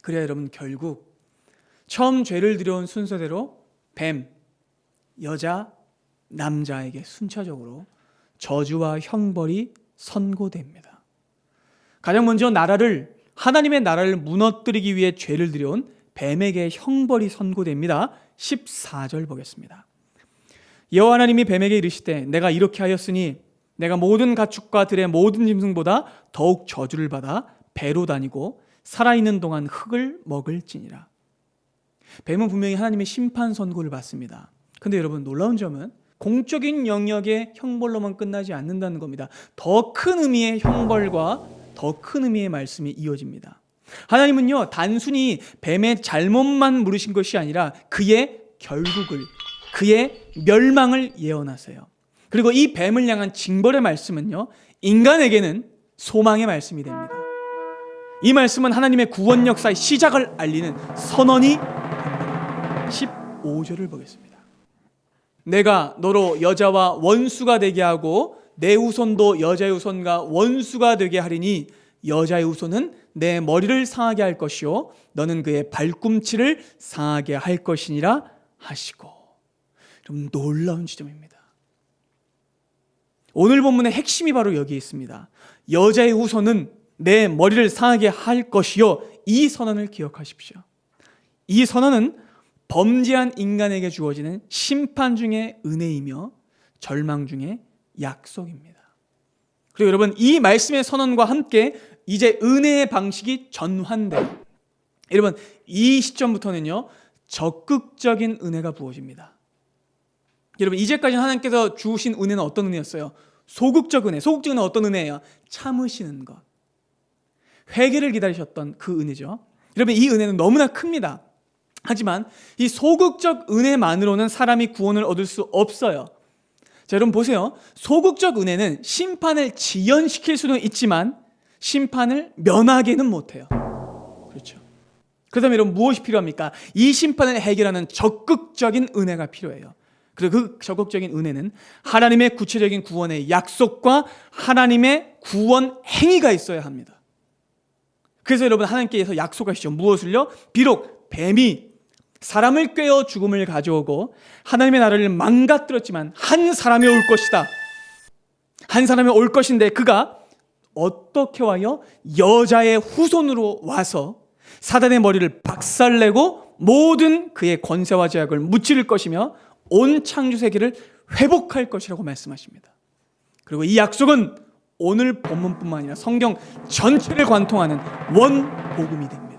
그래야 여러분 결국 처음 죄를 들여온 순서대로 뱀, 여자, 남자에게 순차적으로 저주와 형벌이 선고됩니다. 가장 먼저 하나님의 나라를 무너뜨리기 위해 죄를 들여온 뱀에게 형벌이 선고됩니다. 14절 보겠습니다. 여호와 하나님이 뱀에게 이르시되 내가 이렇게 하였으니 내가 모든 가축과 들의 모든 짐승보다 더욱 저주를 받아 배로 다니고 살아있는 동안 흙을 먹을지니라. 뱀은 분명히 하나님의 심판 선고를 받습니다. 그런데 여러분 놀라운 점은 공적인 영역의 형벌로만 끝나지 않는다는 겁니다. 더 큰 의미의 형벌과 더 큰 의미의 말씀이 이어집니다. 하나님은요 단순히 뱀의 잘못만 물으신 것이 아니라 그의 결국을, 그의 멸망을 예언하세요. 그리고 이 뱀을 향한 징벌의 말씀은요 인간에게는 소망의 말씀이 됩니다. 이 말씀은 하나님의 구원 역사의 시작을 알리는 선언이 됩니다. 15절을 보겠습니다. 내가 너로 여자와 원수가 되게 하고 내 후손도 여자의 후손과 원수가 되게 하리니 여자의 후손은 내 머리를 상하게 할 것이요 너는 그의 발꿈치를 상하게 할 것이니라 하시고. 좀 놀라운 지점입니다. 오늘 본문의 핵심이 바로 여기에 있습니다. 여자의 후손은 내 머리를 상하게 할 것이요. 이 선언을 기억하십시오. 이 선언은 범죄한 인간에게 주어지는 심판 중의 은혜이며 절망 중의 약속입니다. 그리고 여러분 이 말씀의 선언과 함께 이제 은혜의 방식이 전환돼요. 여러분 이 시점부터는요 적극적인 은혜가 부어집니다. 여러분 이제까지 하나님께서 주신 은혜는 어떤 은혜였어요? 소극적 은혜. 소극적 은혜는 어떤 은혜예요? 참으시는 것, 회개를 기다리셨던 그 은혜죠. 여러분 이 은혜는 너무나 큽니다. 하지만 이 소극적 은혜만으로는 사람이 구원을 얻을 수 없어요. 자, 여러분 보세요. 소극적 은혜는 심판을 지연시킬 수는 있지만 심판을 면하게는 못해요. 그렇죠. 그렇다면 여러분 무엇이 필요합니까? 이 심판을 해결하는 적극적인 은혜가 필요해요. 그리고 그 적극적인 은혜는 하나님의 구체적인 구원의 약속과 하나님의 구원 행위가 있어야 합니다. 그래서 여러분 하나님께서 약속하시죠. 무엇을요? 비록 뱀이 사람을 꿰어 죽음을 가져오고 하나님의 나라를 망가뜨렸지만 한 사람이 올 것이다. 한 사람이 올 것인데 그가 어떻게 와요? 여자의 후손으로 와서 사단의 머리를 박살내고 모든 그의 권세와 제약을 무찌를 것이며 온 창조 세계를 회복할 것이라고 말씀하십니다. 그리고 이 약속은 오늘 본문뿐만 아니라 성경 전체를 관통하는 원복음이 됩니다.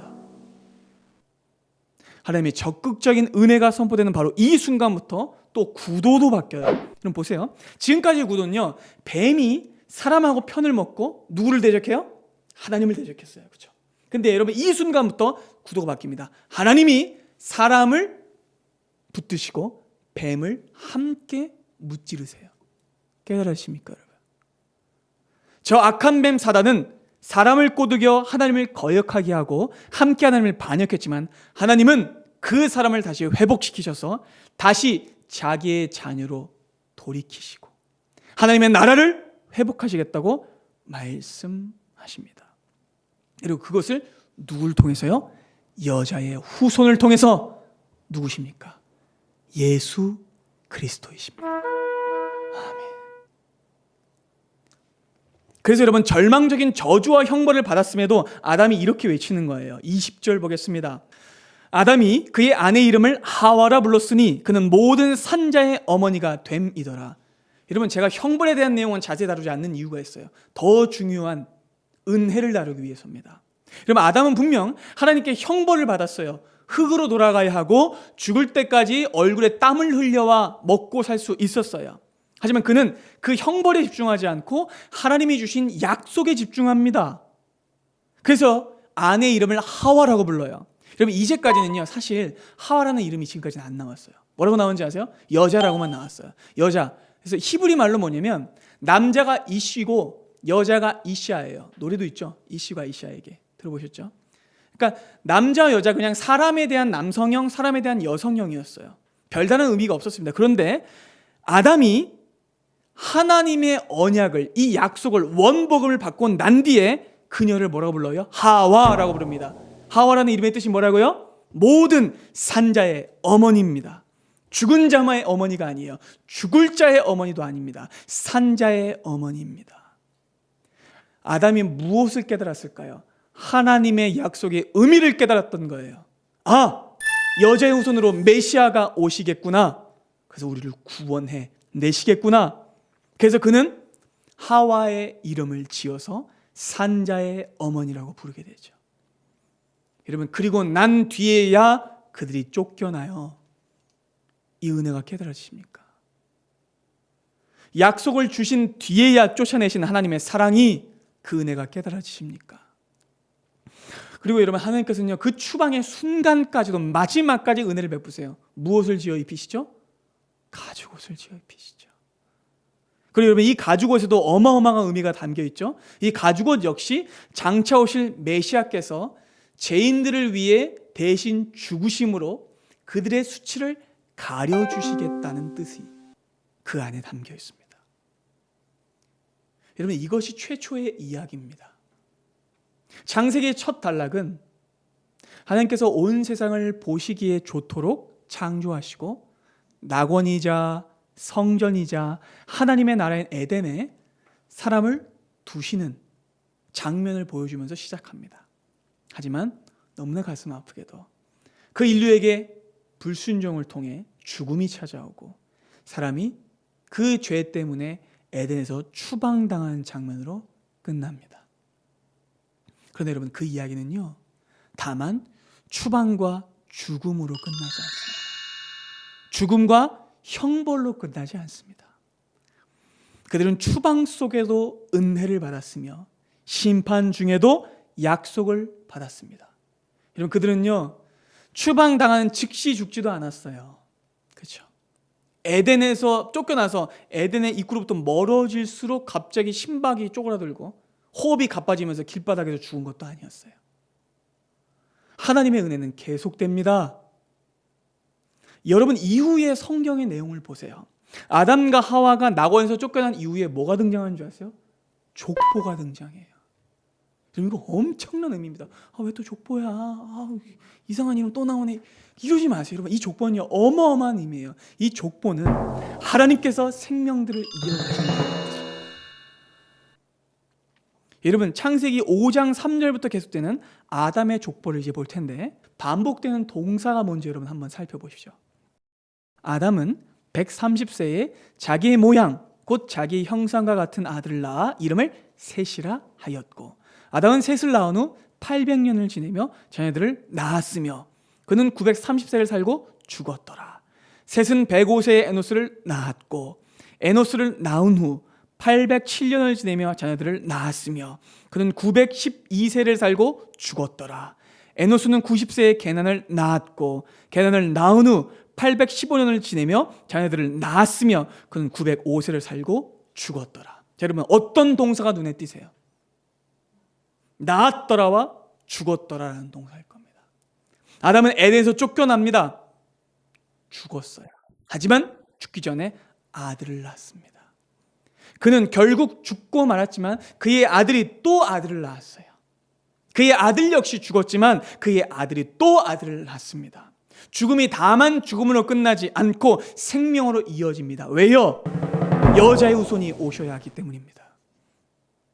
하나님의 적극적인 은혜가 선포되는 바로 이 순간부터 또 구도도 바뀌어요. 그럼 보세요. 지금까지의 구도는요, 뱀이 사람하고 편을 먹고 누구를 대적해요? 하나님을 대적했어요. 그렇죠? 근데 여러분 이 순간부터 구도가 바뀝니다. 하나님이 사람을 붙드시고 뱀을 함께 무찌르세요. 깨달으십니까, 여러분? 저 악한 뱀 사단은 사람을 꼬드겨 하나님을 거역하게 하고 함께 하나님을 반역했지만 하나님은 그 사람을 다시 회복시키셔서 다시 자기의 자녀로 돌이키시고 하나님의 나라를 회복하시겠다고 말씀하십니다. 그리고 그것을 누구를 통해서요? 여자의 후손을 통해서. 누구십니까? 예수 그리스도이십니다. 아멘. 그래서 여러분 절망적인 저주와 형벌을 받았음에도 아담이 이렇게 외치는 거예요. 20절 보겠습니다. 아담이 그의 아내 이름을 하와라 불렀으니 그는 모든 산자의 어머니가 됨이더라. 여러분 제가 형벌에 대한 내용은 자세히 다루지 않는 이유가 있어요. 더 중요한 은혜를 다루기 위해서입니다. 여러분 아담은 분명 하나님께 형벌을 받았어요. 흙으로 돌아가야 하고 죽을 때까지 얼굴에 땀을 흘려와 먹고 살 수 있었어요. 하지만 그는 그 형벌에 집중하지 않고 하나님이 주신 약속에 집중합니다. 그래서 아내의 이름을 하와라고 불러요. 여러분 이제까지는요 사실 하와라는 이름이 지금까지는 안 나왔어요. 뭐라고 나온지 아세요? 여자라고만 나왔어요. 여자. 그래서 히브리 말로 뭐냐면 남자가 이시고 여자가 이샤예요. 노래도 있죠. 이시가 이샤에게. 들어보셨죠? 그러니까 남자와 여자 그냥 사람에 대한 남성형, 사람에 대한 여성형이었어요. 별다른 의미가 없었습니다. 그런데 아담이 하나님의 언약을, 이 약속을, 원복음을 받고 난 뒤에 그녀를 뭐라고 불러요? 하와라고 부릅니다. 하와라는 이름의 뜻이 뭐라고요? 모든 산자의 어머니입니다. 죽은 자의 어머니가 아니에요. 죽을 자의 어머니도 아닙니다. 산자의 어머니입니다. 아담이 무엇을 깨달았을까요? 하나님의 약속의 의미를 깨달았던 거예요. 아, 여자의 후손으로 메시아가 오시겠구나. 그래서 우리를 구원해 내시겠구나. 그래서 그는 하와의 이름을 지어서 산자의 어머니라고 부르게 되죠. 여러분, 그리고 난 뒤에야 그들이 쫓겨나요. 이 은혜가 깨달아지십니까? 약속을 주신 뒤에야 쫓아내신 하나님의 사랑이 그 은혜가 깨달아지십니까? 그리고 여러분, 하나님께서는요, 그 추방의 순간까지도 마지막까지 은혜를 베푸세요. 무엇을 지어 입히시죠? 가죽옷을 지어 입히시죠. 그리고 여러분, 이 가죽옷에도 어마어마한 의미가 담겨 있죠. 이 가죽옷 역시 장차 오실 메시아께서 죄인들을 위해 대신 죽으심으로 그들의 수치를 가려주시겠다는 뜻이 그 안에 담겨 있습니다. 여러분, 이것이 최초의 이야기입니다. 창세기의 첫 단락은 하나님께서 온 세상을 보시기에 좋도록 창조하시고 낙원이자 성전이자 하나님의 나라인 에덴에 사람을 두시는 장면을 보여주면서 시작합니다. 하지만 너무나 가슴 아프게도 그 인류에게 불순종을 통해 죽음이 찾아오고 사람이 그 죄 때문에 에덴에서 추방당한 장면으로 끝납니다. 그런데 여러분, 그 이야기는요, 다만 추방과 죽음으로 끝나지 않습니다. 죽음과 형벌로 끝나지 않습니다. 그들은 추방 속에도 은혜를 받았으며 심판 중에도 약속을 받았습니다. 여러분, 그들은요, 추방당하는 즉시 죽지도 않았어요. 그렇죠? 에덴에서 쫓겨나서 에덴의 입구로부터 멀어질수록 갑자기 심박이 쪼그라들고 호흡이 가빠지면서 길바닥에서 죽은 것도 아니었어요. 하나님의 은혜는 계속됩니다. 여러분, 이후의 성경의 내용을 보세요. 아담과 하와가 낙원에서 쫓겨난 이후에 뭐가 등장하는 줄 아세요? 족보가 등장해요. 이거 엄청난 의미입니다. 왜 또 족보야? 이상한 이름 또 나오네. 이러지 마세요. 여러분, 이 족보는요, 어마어마한 의미예요. 이 족보는 하나님께서 생명들을 이어가신다는 뜻입니다. 여러분, 창세기 5장 3절부터 계속되는 아담의 족보를 이제 볼 텐데, 반복되는 동사가 뭔지 여러분 한번 살펴보십시오. 아담은 130세에 자기의 모양 곧 자기의 형상과 같은 아들을 낳아 이름을 셋이라 하였고, 아담은 셋을 낳은 후 800년을 지내며 자녀들을 낳았으며 그는 930세를 살고 죽었더라. 셋은 105세에 에노스를 낳았고 에노스를 낳은 후 807년을 지내며 자녀들을 낳았으며 그는 912세를 살고 죽었더라. 에노스는 90세에 게난을 낳았고 게난을 낳은 후 815년을 지내며 자녀들을 낳았으며 그는 905세를 살고 죽었더라. 자, 여러분, 어떤 동사가 눈에 띄세요? 낳았더라와 죽었더라라는 동사일 겁니다. 아담은 에덴에서 쫓겨납니다. 죽었어요. 하지만 죽기 전에 아들을 낳았습니다. 그는 결국 죽고 말았지만 그의 아들이 또 아들을 낳았어요. 그의 아들 역시 죽었지만 그의 아들이 또 아들을 낳습니다. 죽음이 다만 죽음으로 끝나지 않고 생명으로 이어집니다. 왜요? 여자의 후손이 오셔야 하기 때문입니다.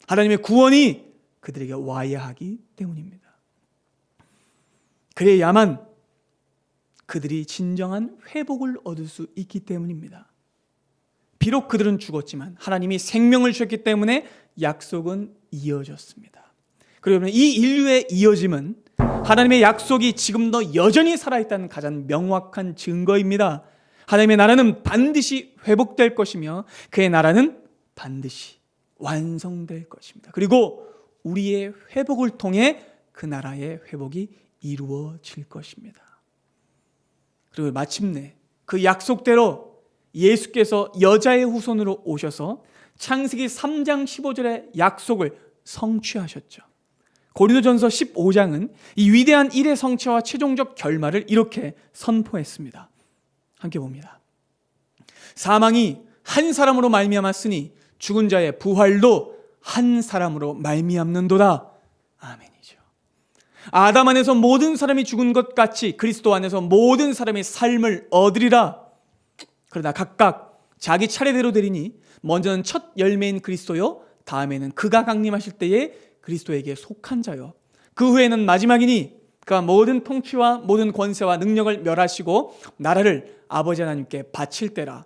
하나님의 구원이 그들에게 와야 하기 때문입니다. 그래야만 그들이 진정한 회복을 얻을 수 있기 때문입니다. 비록 그들은 죽었지만 하나님이 생명을 주셨기 때문에 약속은 이어졌습니다. 그러면 이 인류의 이어짐은 하나님의 약속이 지금도 여전히 살아있다는 가장 명확한 증거입니다. 하나님의 나라는 반드시 회복될 것이며 그의 나라는 반드시 완성될 것입니다. 그리고 우리의 회복을 통해 그 나라의 회복이 이루어질 것입니다. 그리고 마침내 그 약속대로 예수께서 여자의 후손으로 오셔서 창세기 3장 15절의 약속을 성취하셨죠. 고린도전서 15장은 이 위대한 일의 성취와 최종적 결말을 이렇게 선포했습니다. 함께 봅니다. 사망이 한 사람으로 말미암았으니 죽은 자의 부활도 한 사람으로 말미암는도다. 아멘이죠. 아담 안에서 모든 사람이 죽은 것 같이 그리스도 안에서 모든 사람의 삶을 얻으리라. 그러나 각각 자기 차례대로 되리니 먼저는 첫 열매인 그리스도요, 다음에는 그가 강림하실 때에 그리스도에게 속한 자요, 그 후에는 마지막이니 그가 모든 통치와 모든 권세와 능력을 멸하시고 나라를 아버지 하나님께 바칠 때라.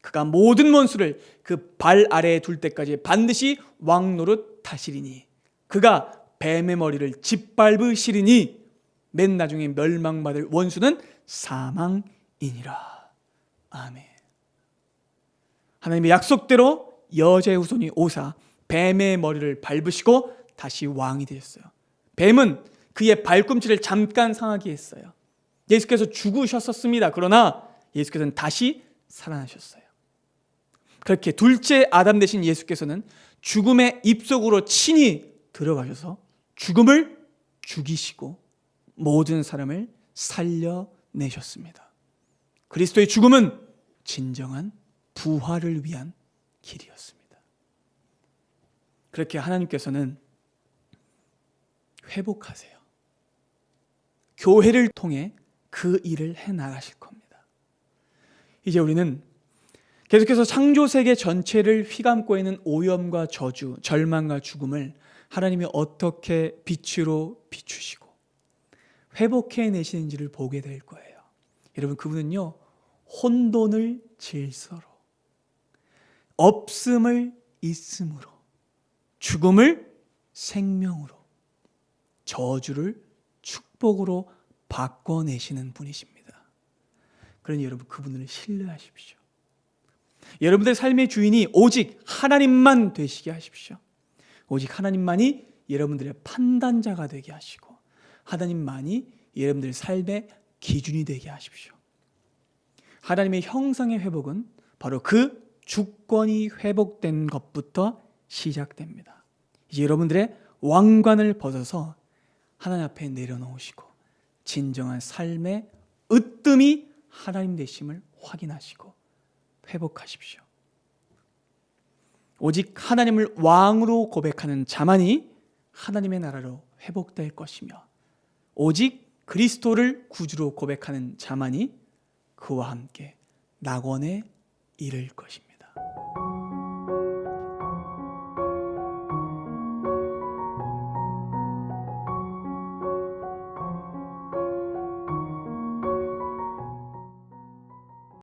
그가 모든 원수를 그 발 아래에 둘 때까지 반드시 왕노릇 하시리니 그가 뱀의 머리를 짓밟으시리니 맨 나중에 멸망받을 원수는 사망이니라. 아멘. 하나님의 약속대로 여자의 후손이 오사 뱀의 머리를 밟으시고 다시 왕이 되셨어요. 뱀은 그의 발꿈치를 잠깐 상하게 했어요. 예수께서 죽으셨었습니다. 그러나 예수께서는 다시 살아나셨어요. 그렇게 둘째 아담 되신 예수께서는 죽음의 입속으로 친히 들어가셔서 죽음을 죽이시고 모든 사람을 살려내셨습니다. 그리스도의 죽음은 진정한 부활을 위한 길이었습니다. 그렇게 하나님께서는 회복하세요. 교회를 통해 그 일을 해나가실 겁니다. 이제 우리는 계속해서 창조 세계 전체를 휘감고 있는 오염과 저주, 절망과 죽음을 하나님이 어떻게 빛으로 비추시고 회복해내시는지를 보게 될 거예요. 여러분, 그분은요, 혼돈을 질서로, 없음을 있음으로, 죽음을 생명으로, 저주를 축복으로 바꿔내시는 분이십니다. 그러니 여러분, 그분을 신뢰하십시오. 여러분들 삶의 주인이 오직 하나님만 되시게 하십시오. 오직 하나님만이 여러분들의 판단자가 되게 하시고 하나님만이 여러분들 삶의 기준이 되게 하십시오. 하나님의 형상의 회복은 바로 그 주권이 회복된 것부터 시작됩니다. 이제 여러분들의 왕관을 벗어서 하나님 앞에 내려놓으시고 진정한 삶의 으뜸이 하나님 되심을 확인하시고 회복하십시오. 오직 하나님을 왕으로 고백하는 자만이 하나님의 나라로 회복될 것이며 오직 그리스도를 구주로 고백하는 자만이 그와 함께 낙원에 이를 것입니다.